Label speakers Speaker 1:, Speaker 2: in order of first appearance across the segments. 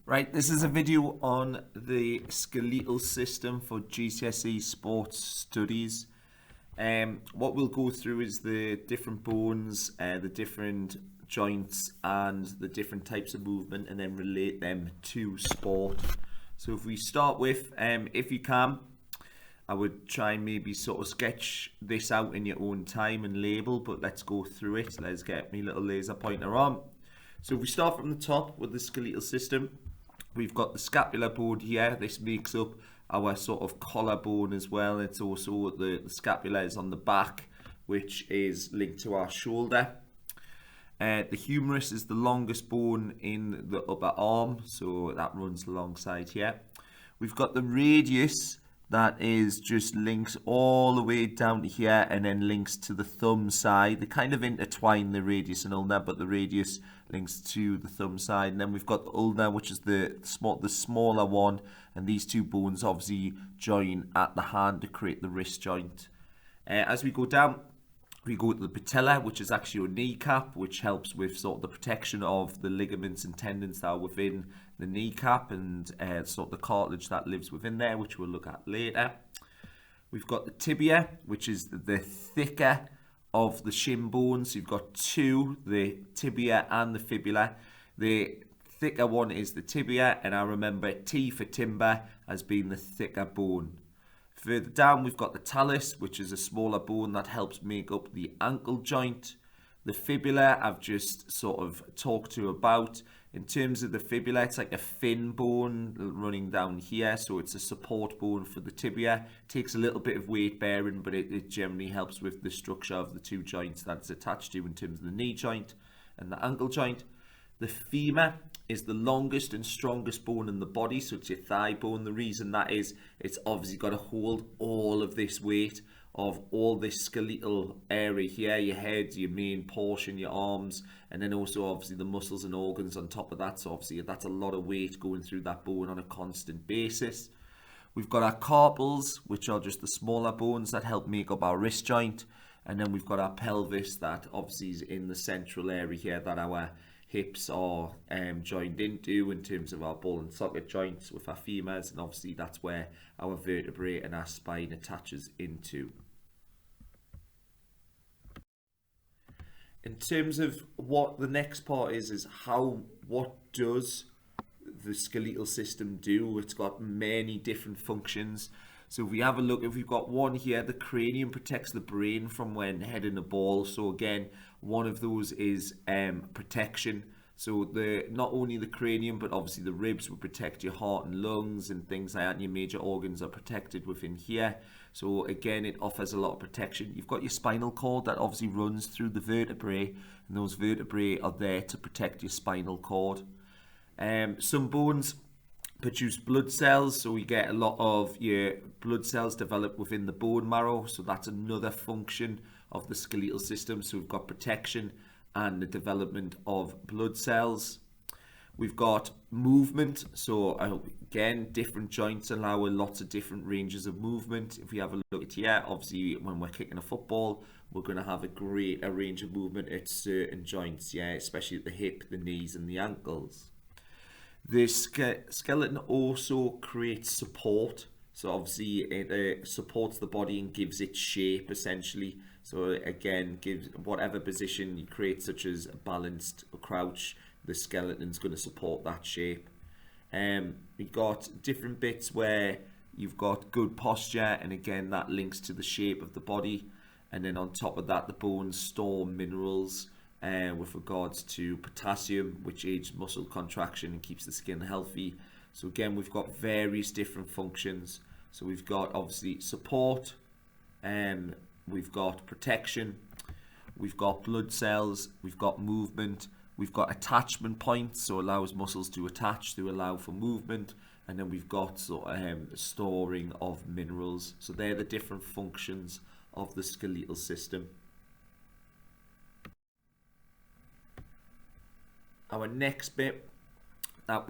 Speaker 1: Right, this is a video on the skeletal system for GCSE Sports Studies. What we'll go through is the different bones, the different joints and the different types of movement, and then relate them to sport. So if we start with, if you can, I would try and maybe sort of sketch this out in your own time and label, but let's go through it. Let's get me little laser pointer on. So if we start from the top with the skeletal system, we've got the scapular bone here. This makes up our sort of collarbone as well. It's also the scapula is on the back, which is linked to our shoulder. The humerus is the longest bone in the upper arm, so that runs alongside here. We've got the radius that is just links all the way down to here and then links to the thumb side. They kind of intertwine, the radius and ulna, but the radius links to the thumb side. And then we've got the ulna, which is the smaller one, and these two bones obviously join at the hand to create the wrist joint. As we go down, we go to the patella, which is actually your kneecap, which helps with sort of the protection of the ligaments and tendons that are within the kneecap and sort of the cartilage that lives within there, which we'll look at later. We've got the tibia, which is the thicker of the shin bones. You've got two, the tibia and the fibula. The thicker one is the tibia, and I remember T for timber as being the thicker bone. Further down, we've got the talus, which is a smaller bone that helps make up the ankle joint. The fibula, I've just sort of talked to about. In terms of the fibula, it's like a fin bone running down here, so it's a support bone for the tibia. It takes a little bit of weight bearing, but it generally helps with the structure of the two joints that it's attached to in terms of the knee joint and the ankle joint. The femur is the longest and strongest bone in the body, so it's your thigh bone. The reason that is, it's obviously got to hold all of this weight of all this skeletal area here, your head, your main portion, your arms, and then also obviously the muscles and organs on top of that. So obviously that's a lot of weight going through that bone on a constant basis. We've got our carpals, which are just the smaller bones that help make up our wrist joint. And then we've got our pelvis that obviously is in the central area here that our hips are joined into in terms of our ball and socket joints with our femurs, and obviously that's where our vertebrae and our spine attaches into. In terms of what the next part is what does the skeletal system do? It's got many different functions. So if we have a look, if we've got one here, the cranium protects the brain from when hitting a ball. So again, one of those is protection. So not only the cranium, but obviously the ribs will protect your heart and lungs and things like that. And your major organs are protected within here. So again, it offers a lot of protection. You've got your spinal cord that obviously runs through the vertebrae, and those vertebrae are there to protect your spinal cord. Some bones produce blood cells, so we get a lot of your blood cells develop within the bone marrow, so that's another function of the skeletal system. So we've got protection and the development of blood cells. We've got movement, so again, different joints allow lots of different ranges of movement. If we have a look at here, obviously when we're kicking a football, we're going to have a range of movement at certain joints, especially at the hip, the knees and the ankles. The skeleton also creates support, so obviously it supports the body and gives it shape essentially. So again, gives whatever position you create, such as a balanced crouch, the skeleton's going to support that shape. We've got different bits where you've got good posture, and again that links to the shape of the body. And then on top of that, the bones store minerals with regards to potassium, which aids muscle contraction and keeps the skin healthy. So again, we've got various different functions. So we've got obviously support, we've got protection, we've got blood cells, we've got movement, we've got attachment points, so allows muscles to attach to allow for movement, and then we've got storing of minerals. So they're the different functions of the skeletal system. Our next bit that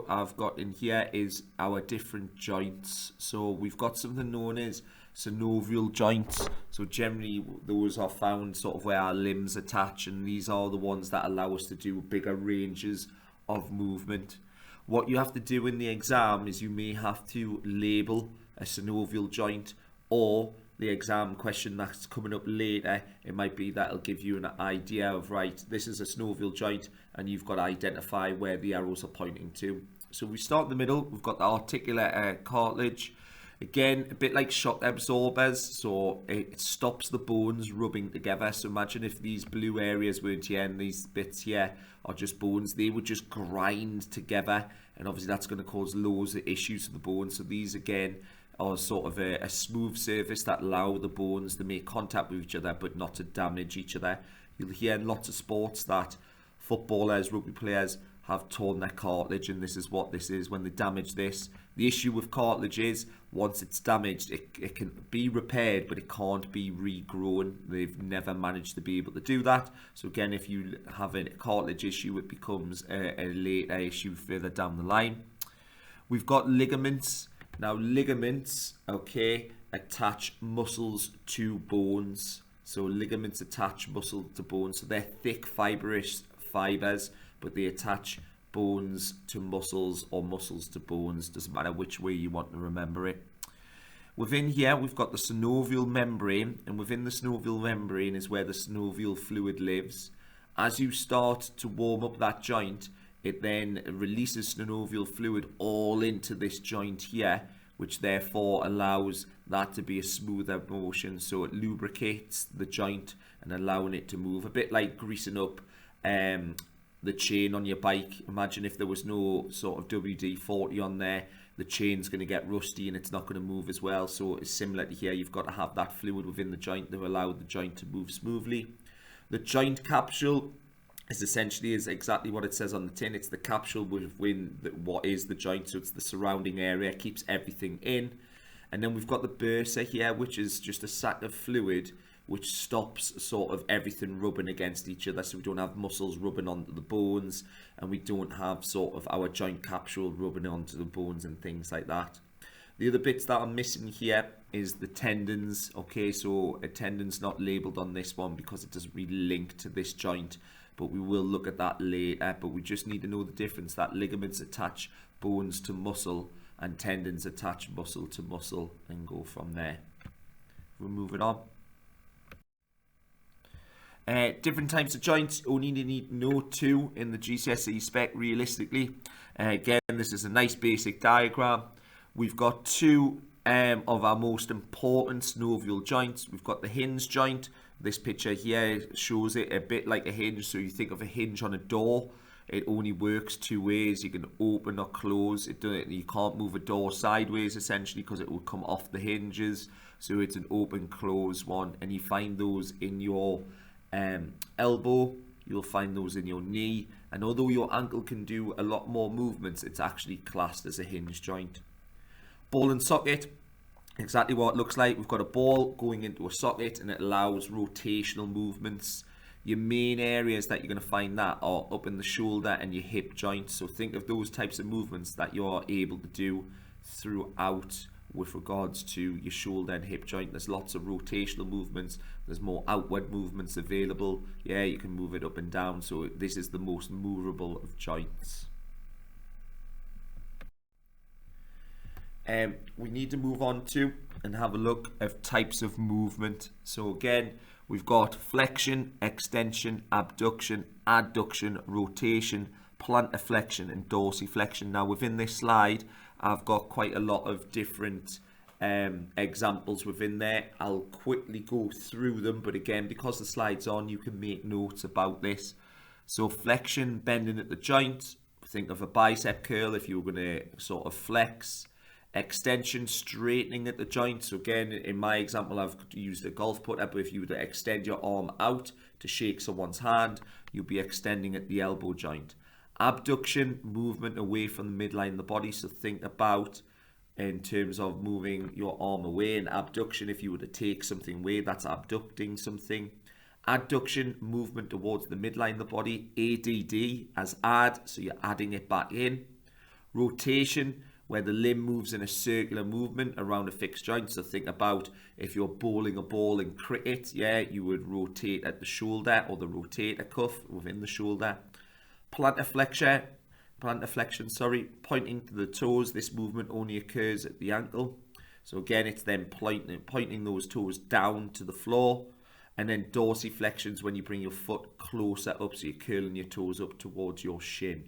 Speaker 1: I've got in here is our different joints. So we've got something known as synovial joints. So generally those are found sort of where our limbs attach, and these are the ones that allow us to do bigger ranges of movement. What you have to do in the exam is you may have to label a synovial joint, or the exam question that's coming up later, it might be that it'll give you an idea of, right, this is a synovial joint, and you've got to identify where the arrows are pointing to. So we start in the middle. We've got the articular cartilage. Again, a bit like shock absorbers, so it stops the bones rubbing together. So imagine if these blue areas weren't here and these bits here are just bones, they would just grind together, and obviously that's going to cause loads of issues to the bones. So these again are sort of a smooth surface that allow the bones to make contact with each other but not to damage each other. You'll hear in lots of sports that footballers, rugby players have torn their cartilage, and this is what this is when they damage this. The issue with cartilage is once it's damaged, it can be repaired, but it can't be regrown. They've never managed to be able to do that. So again, if you have a cartilage issue, it becomes a later issue further down the line. We've got ligaments. Now ligaments, okay, attach muscles to bones. So ligaments attach muscle to bones. So they're thick fibrous fibers, but they attach bones to muscles or muscles to bones. Doesn't matter which way you want to remember it. Within here, we've got the synovial membrane, and within the synovial membrane is where the synovial fluid lives. As you start to warm up that joint, it then releases synovial fluid all into this joint here, which therefore allows that to be a smoother motion. So it lubricates the joint and allowing it to move, a bit like greasing up the chain on your bike. Imagine if there was no sort of WD-40 on there, the chain's going to get rusty and it's not going to move as well. So it's similar to here, you've got to have that fluid within the joint to allow the joint to move smoothly. The joint capsule is essentially exactly what it says on the tin. It's the capsule within what is the joint, so it's the surrounding area, keeps everything in. And then we've got the bursa here, which is just a sac of fluid which stops sort of everything rubbing against each other, so we don't have muscles rubbing onto the bones, and we don't have sort of our joint capsule rubbing onto the bones and things like that. The other bits that are missing here is the tendons. Okay, so a tendon's not labelled on this one because it doesn't really link to this joint, but we will look at that later. But we just need to know the difference, that ligaments attach bones to muscle and tendons attach muscle to muscle, and go from there. We'll move it on. Different types of joints, only need to know two in the GCSE spec realistically. Again, this is a nice basic diagram. We've got two of our most important synovial joints. We've got the hinge joint. This picture here shows it a bit like a hinge. So you think of a hinge on a door. It only works two ways. You can open or close. You can't move a door sideways essentially because it will come off the hinges. So it's an open close one, and you find those in your elbow, you'll find those in your knee, and although your ankle can do a lot more movements, it's actually classed as a hinge joint. Ball and socket, exactly what it looks like. We've got a ball going into a socket, and it allows rotational movements. Your main areas that you're going to find that are up in the shoulder and your hip joints, so think of those types of movements that you're able to do throughout with regards to your shoulder and hip joint. There's lots of rotational movements, there's more outward movements available. Yeah, you can move it up and down, so this is the most movable of joints. We need to move on to and have a look at types of movement. So again, we've got flexion, extension, abduction, adduction, rotation, plantar flexion and dorsiflexion. Now within this slide, I've got quite a lot of different examples within there. I'll quickly go through them, but again, because the slide's on, you can make notes about this. So flexion, bending at the joint. Think of a bicep curl if you were going to sort of flex. Extension, straightening at the joint. So again, in my example, I've used a golf putter, but if you were to extend your arm out to shake someone's hand, you'll be extending at the elbow joint. Abduction, movement away from the midline of the body. So think about in terms of moving your arm away. And abduction, if you were to take something away, that's abducting something. Adduction, movement towards the midline of the body. ADD as add, so you're adding it back in. Rotation, where the limb moves in a circular movement around a fixed joint. So think about if you're bowling a ball in cricket, yeah, you would rotate at the shoulder or the rotator cuff within the shoulder. Plantar plantar flexion, sorry, pointing to the toes. This movement only occurs at the ankle. So again, it's then pointing those toes down to the floor. And then dorsiflexions when you bring your foot closer up, so you're curling your toes up towards your shin.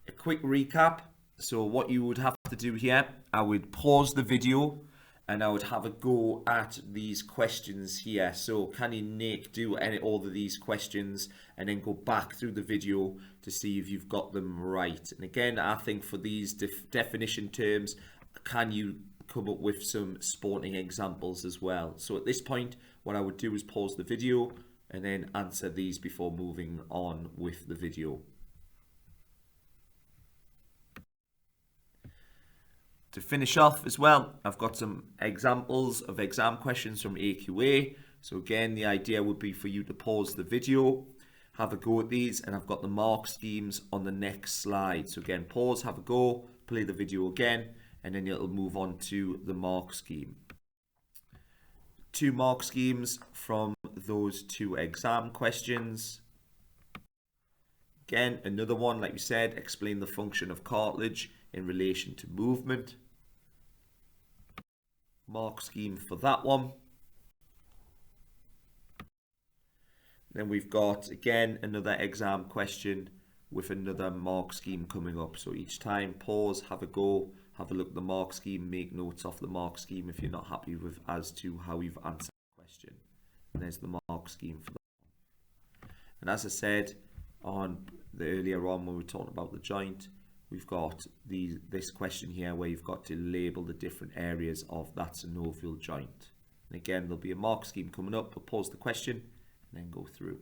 Speaker 1: A quick recap. So what you would have to do here, I would pause the video and I would have a go at these questions here. So can you do all of these questions and then go back through the video to see if you've got them right. And again, I think for these definition terms, can you come up with some sporting examples as well. So at this point, what I would do is pause the video and then answer these before moving on with the video. To finish off as well, I've got some examples of exam questions from AQA. So again, the idea would be for you to pause the video, have a go at these, and I've got the mark schemes on the next slide. So again, pause, have a go, play the video again, and then it'll move on to the mark scheme. 2 mark schemes from those 2 exam questions. Again, another one, like we said, explain the function of cartilage in relation to movement. Mark scheme for that one. Then we've got, again, another exam question with another mark scheme coming up. So each time, pause, have a go, have a look at the mark scheme, make notes off the mark scheme if you're not happy with as to how you've answered the question. And there's the mark scheme for that one. And as I said earlier on when we were talking about the joint, we've got this question here where you've got to label the different areas of that synovial joint. And again, there'll be a mark scheme coming up, but pause the question and then go through.